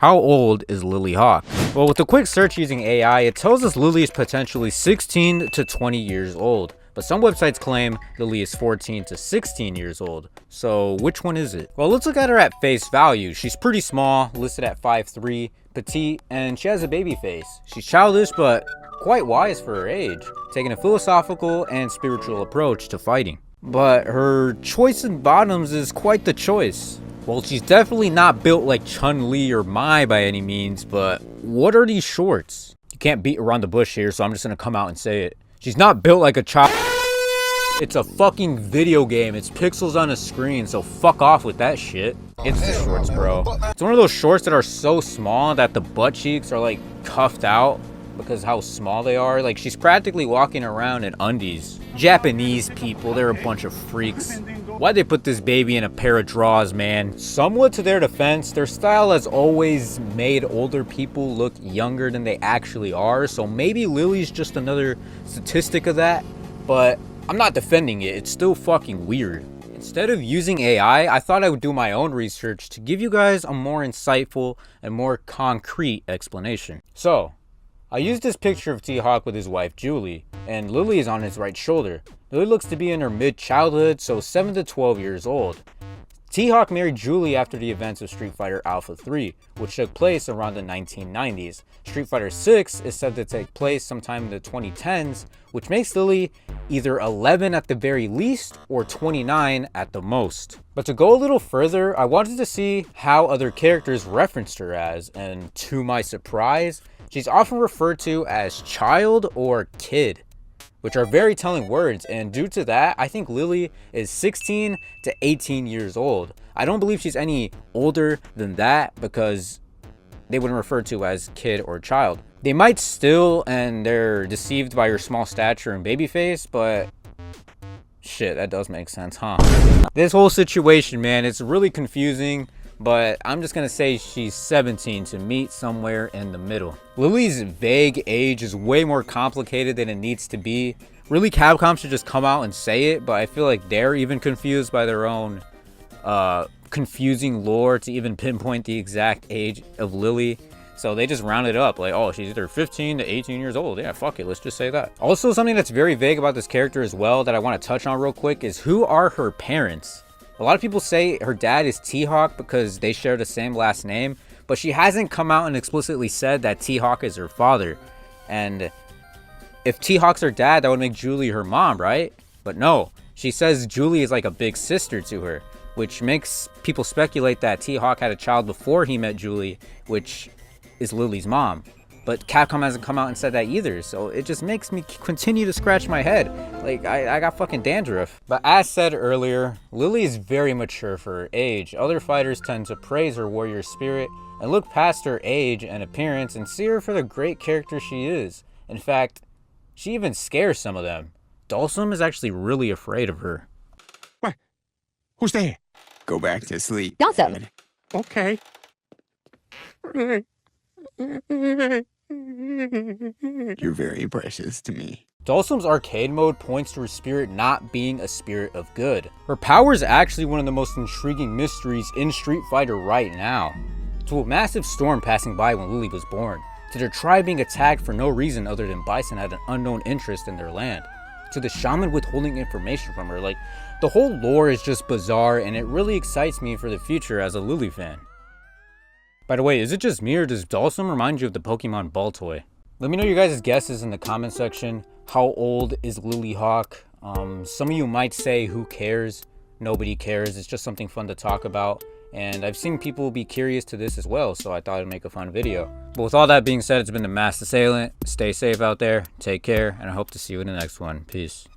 How old is Lily Hawk? Well, with a quick search using AI, it tells us Lily is potentially 16 to 20 years old. But some websites claim Lily is 14 to 16 years old. So which one is it? Well, let's look at her at face value. She's pretty small, listed at 5'3", petite, and she has a baby face. She's childish, but quite wise for her age, taking a philosophical and spiritual approach to fighting. But her choice in bottoms is quite the choice. Well, she's definitely not built like Chun-Li or Mai by any means, but what are these shorts? You can't beat around the bush here, so I'm just gonna come out and say it. She's not built like a child. It's a fucking video game. It's pixels on a screen, so fuck off with that shit. It's the shorts, bro. It's one of those shorts that are so small that the butt cheeks are like cuffed out because how small they are. Like, she's practically walking around in undies. Japanese people, they're a bunch of freaks. Why'd they put this baby in a pair of drawers, man? Somewhat to their defense, their style has always made older people look younger than they actually are, so maybe Lily's just another statistic of that, but I'm not defending it. It's still fucking weird. Instead of using AI, I thought I would do my own research to give you guys a more insightful and more concrete explanation. So, I used this picture of T-Hawk with his wife Julie, and Lily is on his right shoulder. Lily looks to be in her mid-childhood, so 7 to 12 years old. T-Hawk married Julie after the events of Street Fighter Alpha 3, which took place around the 1990s. Street Fighter 6 is said to take place sometime in the 2010s, which makes Lily either 11 at the very least or 29 at the most. But to go a little further, I wanted to see how other characters referenced her as, and to my surprise, she's often referred to as child or kid, which are very telling words, and due to that, I think Lily is 16 to 18 years old. I don't believe she's any older than that because they wouldn't refer to as kid or child. They might still, and they're deceived by her small stature and baby face, but shit, that does make sense, huh? This whole situation, man, it's really confusing, but I'm just gonna say she's 17 to meet somewhere in the middle. Lily's vague age is way more complicated than it needs to be. Really, Capcom should just come out and say it, but I feel like they're even confused by their own confusing lore to even pinpoint the exact age of Lily. So they just round it up like, oh, she's either 15 to 18 years old. Yeah, fuck it, let's just say that. Also, something that's very vague about this character as well that I want to touch on real quick is who are her parents? A lot of people say her dad is T-Hawk because they share the same last name, but she hasn't come out and explicitly said that T-Hawk is her father. And if T-Hawk's her dad, that would make Julie her mom, right? But no, she says Julie is like a big sister to her, which makes people speculate that T-Hawk had a child before he met Julie, which is Lily's mom. But Capcom hasn't come out and said that either, so it just makes me continue to scratch my head. Like, I got fucking dandruff. But as said earlier, Lily is very mature for her age. Other fighters tend to praise her warrior spirit and look past her age and appearance and see her for the great character she is. In fact, she even scares some of them. Dhalsim is actually really afraid of her. What? Who's there? Go back to sleep. Dhalsim. Okay. You're very precious to me. Dhalsim's arcade mode points to her spirit not being a spirit of good. Her power is actually one of the most intriguing mysteries in Street Fighter right now. To a massive storm passing by when Lily was born, to their tribe being attacked for no reason other than Bison had an unknown interest in their land, to the shaman withholding information from her. Like, the whole lore is just bizarre, and it really excites me for the future as a Lily fan. By the way, is it just me or does Dhalsim remind you of the Pokemon ball toy? Let me know your guys' guesses in the comment section. How old is Lily Hawk? Some of you might say, who cares? Nobody cares. It's just something fun to talk about. And I've seen people be curious to this as well, so I thought I'd make a fun video. But with all that being said, it's been the Masked Assailant. Stay safe out there, take care, and I hope to see you in the next one. Peace.